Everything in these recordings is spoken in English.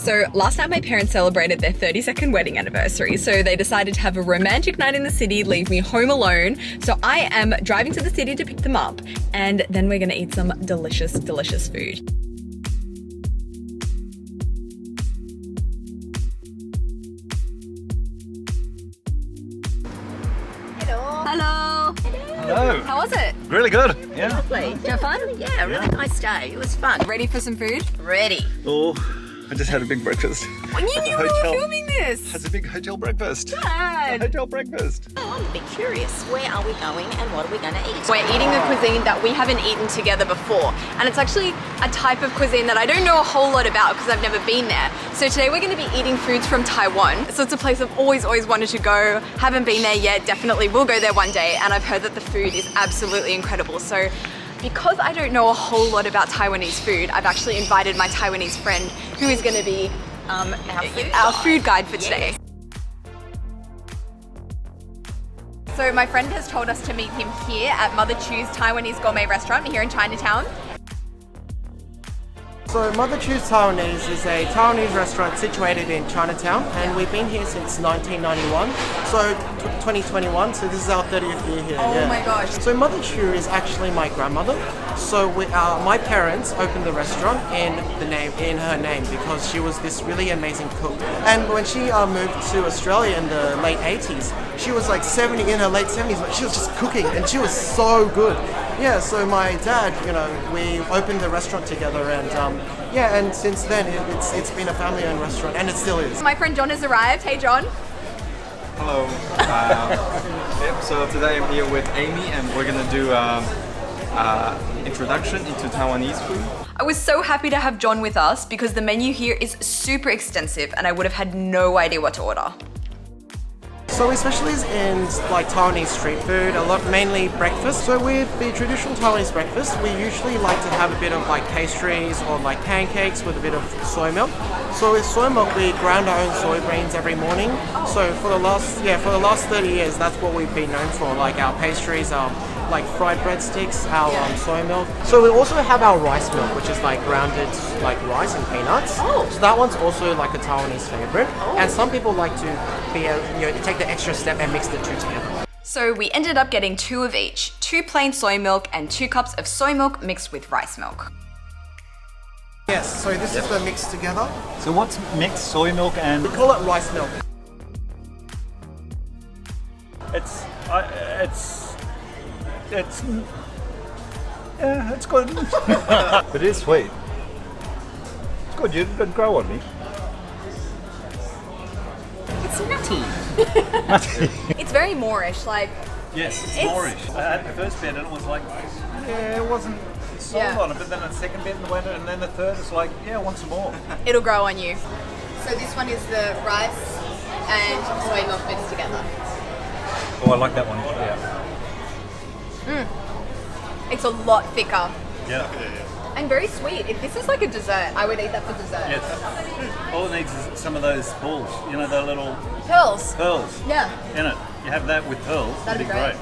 So last night my parents celebrated their 32nd wedding anniversary, so they decided to have a romantic night in the city, leave me home alone. So I am driving to the city to pick them up, and then we're gonna eat some delicious, delicious food. Hello. Hello. How was it? Really good. Yeah. Lovely. Did you have fun? Yeah, really nice day. It was fun. Ready for some food? Ready. Oh, I just had a big breakfast. When you knew we were filming this. Has a big hotel breakfast. Dad. A hotel breakfast. Oh, I'm a bit curious. Where are we going and what are we going to eat? We're eating a cuisine that we haven't eaten together before, and it's actually a type of cuisine that I don't know a whole lot about because I've never been there. So today we're going to be eating foods from Taiwan. So it's a place I've always wanted to go. Haven't been there yet, definitely will go there one day, and I've heard that the food is absolutely incredible. So because I don't know a whole lot about Taiwanese food, I've actually invited my Taiwanese friend who is going to be our food guide for today. So my friend has told us to meet him here at Mother Chu's Taiwanese Gourmet restaurant here in Chinatown. So Mother Chu's Taiwanese is a Taiwanese restaurant situated in Chinatown, and we've been here since 1991, so 2021, so this is our 30th year here. Oh my gosh. So Mother Chu is actually my grandmother. So my parents opened the restaurant in her name because she was this really amazing cook. And when she moved to Australia in the late 80s, she was like 70, in her late 70s, but she was just cooking and she was so good. Yeah, so my dad, we opened the restaurant together, and and since then it's been a family-owned restaurant, and it still is. My friend John has arrived. Hey John. Hello. So today I'm here with Amy, and we're gonna do introduction into Taiwanese food. I was so happy to have John with us because the menu here is super extensive and I would have had no idea what to order. So we specialize in like Taiwanese street food, mainly breakfast. So with the traditional Taiwanese breakfast, we usually like to have a bit of like pastries or like pancakes with a bit of soy milk. So with soy milk, we grind our own soybeans every morning. So for the last 30 years, that's what we've been known for. Like our pastries, our like fried breadsticks, our soy milk. So we also have our rice milk, which is like grounded like rice and peanuts. Oh. So that one's also like a Taiwanese favorite. Oh. And some people like to take the extra step and mix the two together. So we ended up getting 2 of each, 2 plain soy milk and 2 cups of soy milk mixed with rice milk. Yes, so this is the mix together. So what's mixed soy milk and? We call it rice milk. It's good. But it is sweet. It's good. You didn't grow on me. It's nutty. It's very Moorish, like. Yes, it's Moorish. I had the first bit and it was like, it wasn't sold on it, but then the second bit went, and then the third is like, I want some more. It'll grow on you. So this one is the rice and soy milk mixed together. Oh, I like that one. Yeah. It's a lot thicker. Yeah. And very sweet. If this is like a dessert, I would eat that for dessert. Yes. All it needs is some of those balls, the little Pearls. pearls Yeah. in it. You have that with pearls, That'd be great.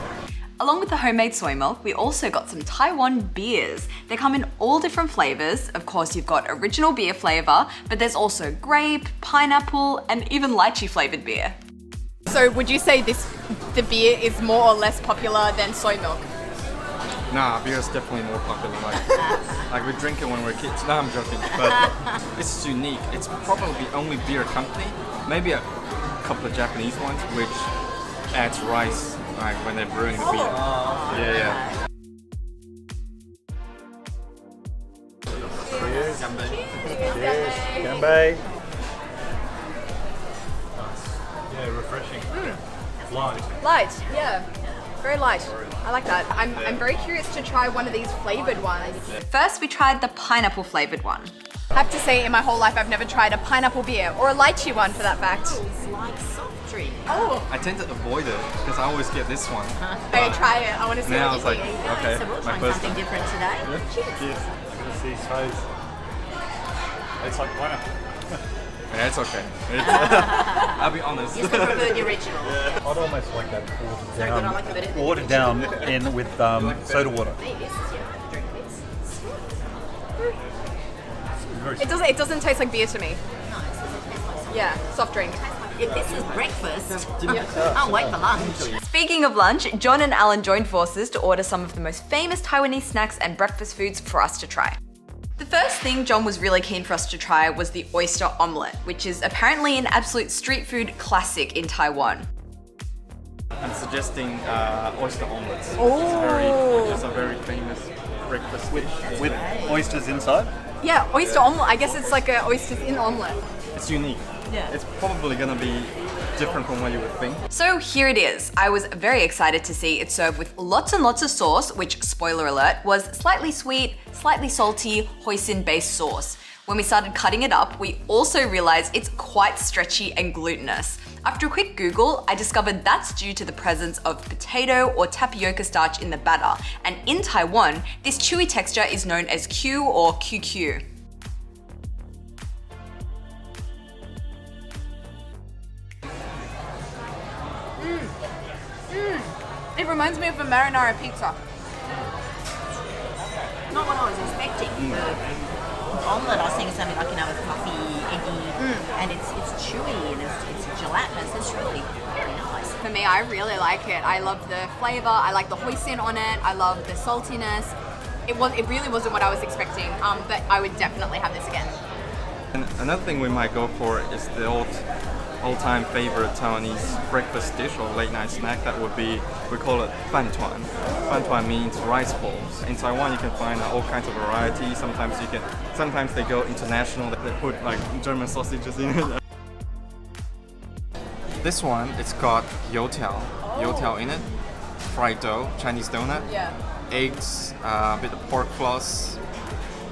Along with the homemade soy milk, we also got some Taiwan beers. They come in all different flavors. Of course, you've got original beer flavor, but there's also grape, pineapple, and even lychee flavored beer. So would you say the beer is more or less popular than soy milk? Nah, beer is definitely more popular. Like we drink it when we're kids. No, I'm joking. But it's unique. It's probably the only beer company, maybe a couple of Japanese ones, which adds rice like when they're brewing the beer. Yeah. Cheers. Ganbei. Yeah, refreshing. Light, yeah. Very light. I like that. I'm very curious to try one of these flavored ones. First, we tried the pineapple flavored one. I have to say, in my whole life, I've never tried a pineapple beer, or a lychee one for that fact. It's like soft drink. Oh, I tend to avoid it because I always get this one. okay, try it. I want to see Now what it's you like, think. okay, So we're my trying first something time. different today. Cheers. I'm gonna see his face. It's like pineapple. Yeah, it's okay. I'll be honest. You still prefer the original. I'd almost like that Very good, I like the bit. watered down in with soda water. It doesn't taste like beer to me. Nice. Yeah, soft drink. If this is breakfast, I'll wait for lunch. Speaking of lunch, John and Alan joined forces to order some of the most famous Taiwanese snacks and breakfast foods for us to try. The first thing John was really keen for us to try was the Oyster Omelet, which is apparently an absolute street food classic in Taiwan. I'm suggesting oyster omelets. Oh. It's a very famous breakfast dish. With oysters inside? Yeah, oyster omelet. I guess it's like an oysters in omelet. It's unique. Yeah. It's probably gonna be different from what you would think. So here it is. I was very excited to see it served with lots and lots of sauce, which, spoiler alert, was slightly sweet, slightly salty, hoisin-based sauce. When we started cutting it up, we also realized it's quite stretchy and glutinous. After a quick Google, I discovered that's due to the presence of potato or tapioca starch in the batter. And in Taiwan, this chewy texture is known as Q or QQ. It reminds me of a marinara pizza. Not what I was expecting. The omelette, I was thinking something like, with puffy, eggy, and it's chewy and it's gelatinous. It's really very nice. For me, I really like it. I love the flavor. I like the hoisin on it. I love the saltiness. It really wasn't what I was expecting, but I would definitely have this again. And another thing we might go for is the all-time favorite Taiwanese breakfast dish or late night snack. That would be, we call it fan tuan. Fan tuan means rice balls. In Taiwan you can find all kinds of varieties. Sometimes they go international. They put like German sausages in it. This one, it's got youtiao in it, fried dough, Chinese donut, eggs, a bit of pork floss.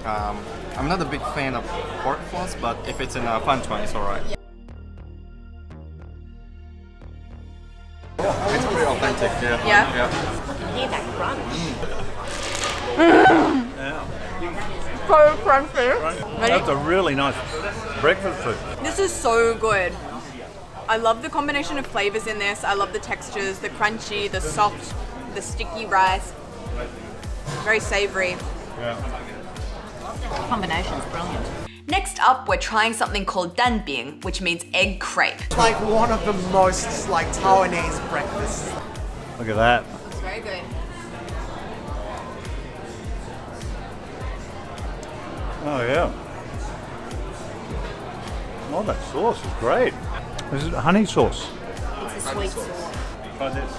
I'm not a big fan of pork floss, but if it's in a fan tuan, it's alright. It's pretty authentic, Yeah? I can hear that crunch. So crunchy. That's a really nice breakfast food. This is so good. I love the combination of flavors in this. I love the textures, the crunchy, the soft, the sticky rice. Very savory. Yeah. The combination's brilliant. Next up, we're trying something called danbing, which means egg crepe. It's like one of the most Taiwanese breakfasts. Look at that. It's very good. Oh yeah. Oh, that sauce is great. This is honey sauce. It's a sweet sauce. Try this.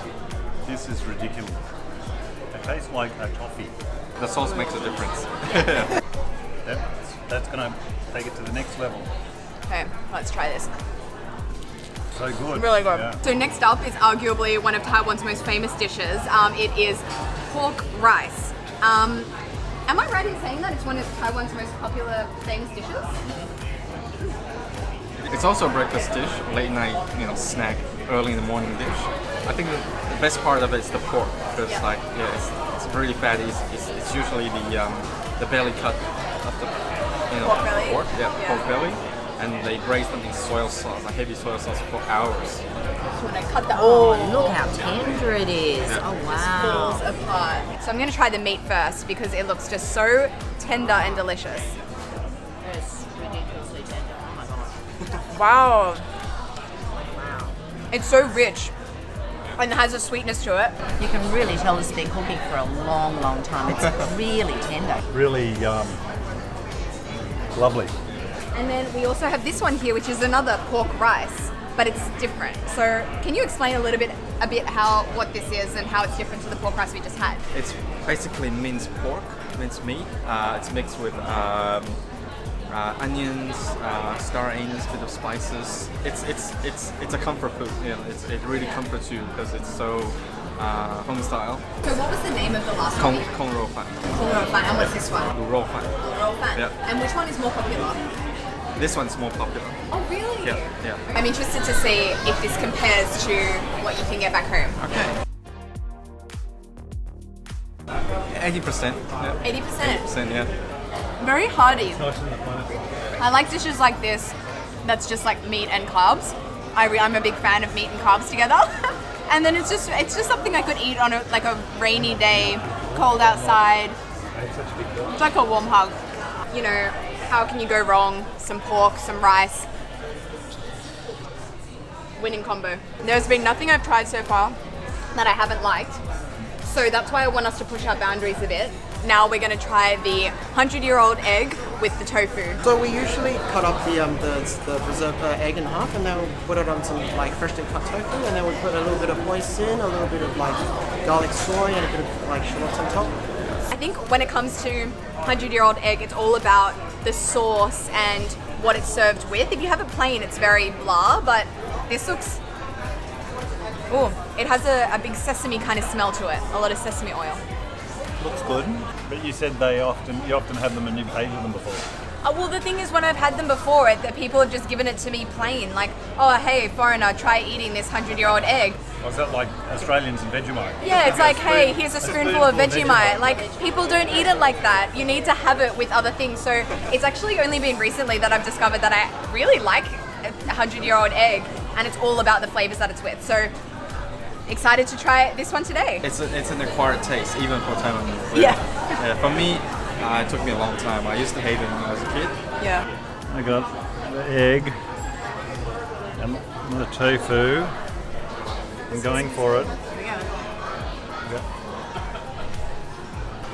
This is ridiculous. It tastes like a toffee. The sauce makes a difference. That's gonna take it to the next level. Okay, let's try this. So good. Really good. Yeah. So next up is arguably one of Taiwan's most famous dishes. It is pork rice. Am I right in saying that it's one of Taiwan's most popular famous dishes? It's also a breakfast dish, late night, snack, early in the morning dish. I think the best part of it is the pork, because it's really fatty. It's usually the belly cut of the Pork belly? pork, pork belly, and they braise them in soy sauce, a heavy soy sauce for hours. So when I cut the Look how tender it is. Yeah. Oh, wow. falls apart. So I'm gonna try the meat first because it looks just so tender and delicious. It's ridiculously tender. Oh my god. Wow. It's so rich and it has a sweetness to it. You can really tell it's been cooking for a long, long time. It's really tender. Really lovely. And then we also have this one here, which is another pork rice, but it's different. So can you explain a bit what this is and how it's different to the pork rice we just had? It's basically minced pork, minced meat. It's mixed with onions, star anise, bit of spices. It's a comfort food. It really comforts you because it's so home style. So what was the name of the last one? Kong rou fan. Kong rou fan. And what's this one? Lu rou fan. Rou fan. Yeah. And which one is more popular? This one's more popular. Oh really? Yeah. I'm interested to see if this compares to what you can get back home. Okay. 80%. Yeah. 80%. 80%, yeah. Very hearty. I like dishes like this that's just like meat and carbs. I'm a big fan of meat and carbs together. And then it's just something I could eat on a rainy day, cold outside. It's like a warm hug. How can you go wrong? Some pork, some rice, winning combo. There's been nothing I've tried so far that I haven't liked. So that's why I want us to push our boundaries a bit. Now we're gonna try the 100-year-old egg with the tofu. So we usually cut up the preserved egg in half, and then we'll put it on some like freshly cut tofu, and then we put a little bit of hoisin, a little bit of like garlic soy, and a bit of like shallots on top. I think when it comes to 100-year-old egg, it's all about the sauce and what it's served with. If you have it plain, it's very blah, but this looks... Oh, it has a big sesame kind of smell to it. A lot of sesame oil. Looks good. But you said you often have them and you've hated them before. Well, the thing is, when I've had them before, that people have just given it to me plain. Like, oh, hey, foreigner, try eating this 100-year-old egg. Or is that like Australians and Vegemite? Yeah, it's like, hey, here's a spoonful of Vegemite. Like, people don't eat it like that. You need to have it with other things. So it's actually only been recently that I've discovered that I really like a 100-year-old egg, and it's all about the flavors that it's with. So excited to try this one today. It's an acquired taste, even for Taiwanese. Yeah. For me, it took me a long time. I used to hate it when I was a kid. Yeah. I got the egg and the tofu. I'm going for it. Yeah.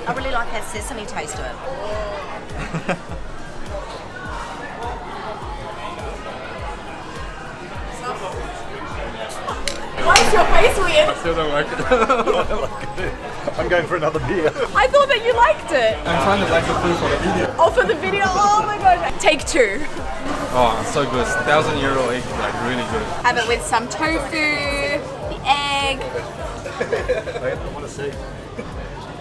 I really like that sesame taste to it. Why is your face weird? I still don't like it. I'm going for another beer. I thought that you liked it. I'm trying to like the food for the video. Oh, for the video? Oh my god. Take two. Oh, so good. 1,000-year-old egg is like really good. Have it with some tofu, the egg. I want to see.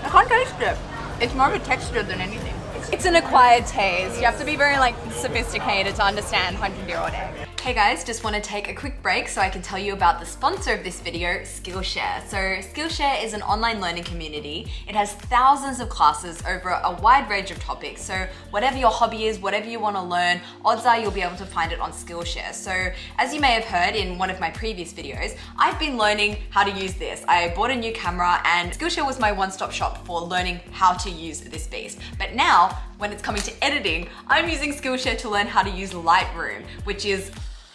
I can't taste it. It's more of a texture than anything. It's an acquired taste. You have to be very like sophisticated to understand 100-year-old egg. Hey guys, just want to take a quick break so I can tell you about the sponsor of this video, Skillshare. So Skillshare is an online learning community. It has thousands of classes over a wide range of topics. So whatever your hobby is, whatever you want to learn, odds are you'll be able to find it on Skillshare. So as you may have heard in one of my previous videos, I've been learning how to use this. I bought a new camera and Skillshare was my one-stop shop for learning how to use this beast. But now, when it's coming to editing, I'm using Skillshare to learn how to use Lightroom, which is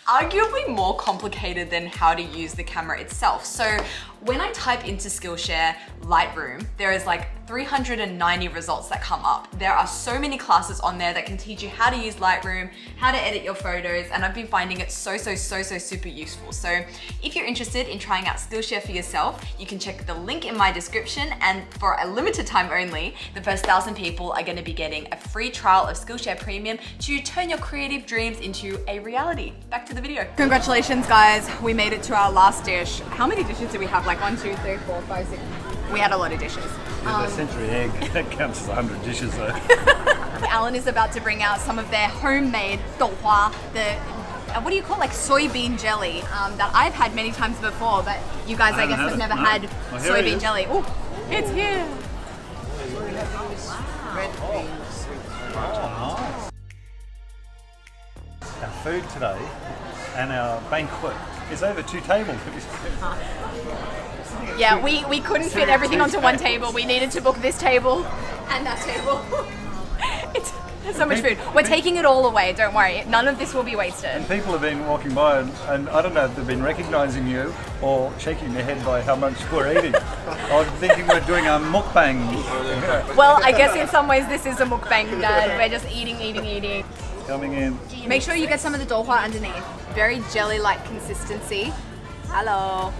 arguably more complicated than how to use the camera itself. So when I type into Skillshare Lightroom, there is like 390 results that come up. There are so many classes on there that can teach you how to use Lightroom, how to edit your photos, and I've been finding it so super useful. So if you're interested in trying out Skillshare for yourself, you can check the link in my description, and for a limited time only, the first 1,000 people are going to be getting a free trial of Skillshare Premium to turn your creative dreams into a reality. Back to the video. Congratulations guys, we made it to our last dish. How many dishes do we have? Like 1, 2, 3, 4, 5, 6. We had a lot of dishes. The century egg, that counts as 100 dishes though. Alan is about to bring out some of their homemade douhua, what do you call it? Like soybean jelly that I've had many times before, but you guys I guess have never had soybean jelly. Oh, it's here. Red beans. Oh, nice. Our food today and our banquet is over 2 tables. Yeah, we couldn't fit everything onto one table. We needed to book this table and that table. It's so much food. We're taking it all away, don't worry. None of this will be wasted. People have been walking by and I don't know if they've been recognising you or shaking their head by how much we're eating. I'm thinking we're doing a mukbang. Well, I guess in some ways this is a mukbang, Dad. We're just eating. Coming in. Make sure you get some of the douhua underneath. Very jelly-like consistency. Hello.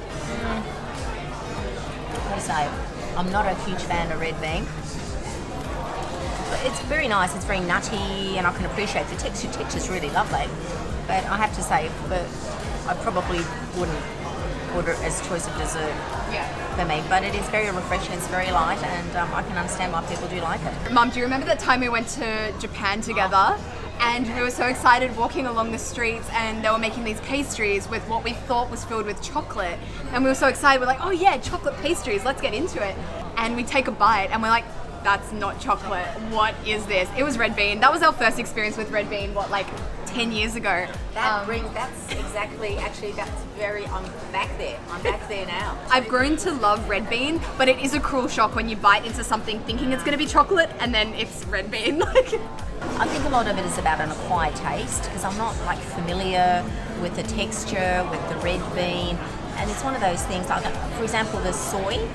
I say, I'm not a huge fan of red bean. It's very nice, it's very nutty, and I can appreciate the texture. Texture's really lovely. But I have to say, I probably wouldn't order it as choice of dessert for me. But it is very refreshing, it's very light, and I can understand why people do like it. Mum, do you remember that time we went to Japan together? And we were so excited walking along the streets, and they were making these pastries with what we thought was filled with chocolate. And we were so excited, we're like, oh yeah, chocolate pastries, let's get into it. And we take a bite and we're like, that's not chocolate, what is this? It was red bean. That was our first experience with red bean, like 10 years ago. That's exactly, actually that's very, I'm back there now. I've grown to love red bean, but it is a cruel shock when you bite into something thinking it's gonna be chocolate and then it's red bean. I think a lot of it is about an acquired taste because I'm not like familiar with the texture, with the red bean, and it's one of those things like, for example, the soy,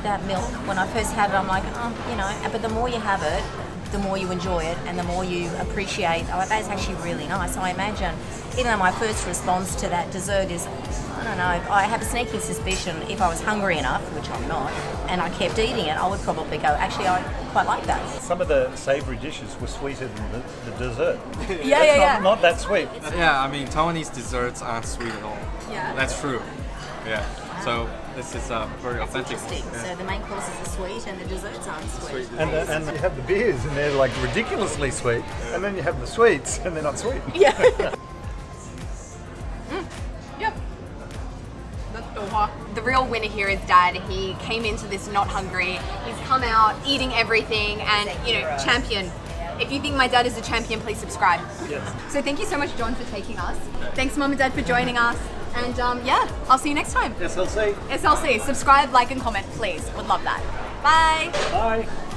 that milk. When I first had it, I'm like, oh, you know. But the more you have it, the more you enjoy it, and the more you appreciate. Oh, that's actually really nice. I imagine, even though my first response to that dessert is, I don't know. I have a sneaking suspicion if I was hungry enough, which I'm not, and I kept eating it, I would probably go, actually, I quite like that. Some of the savoury dishes were sweeter than the dessert. Yeah. Not that sweet. Yeah, I mean, Taiwanese desserts aren't sweet at all. Yeah. That's true. Yeah. So this is very That's authentic. interesting. Yeah. So the main courses are sweet and the desserts aren't sweet. And you have the beers and they're like ridiculously sweet, and then you have the sweets and they're not sweet. Yeah. Yep. The real winner here is Dad. He came into this not hungry. He's come out eating everything, and champion. If you think my dad is a champion, please subscribe. Yes. So thank you so much, John, for taking us. Thanks, Mum and Dad, for joining us. And I'll see you next time. SLC. SLC. Subscribe, like, and comment, please. Would love that. Bye. Bye.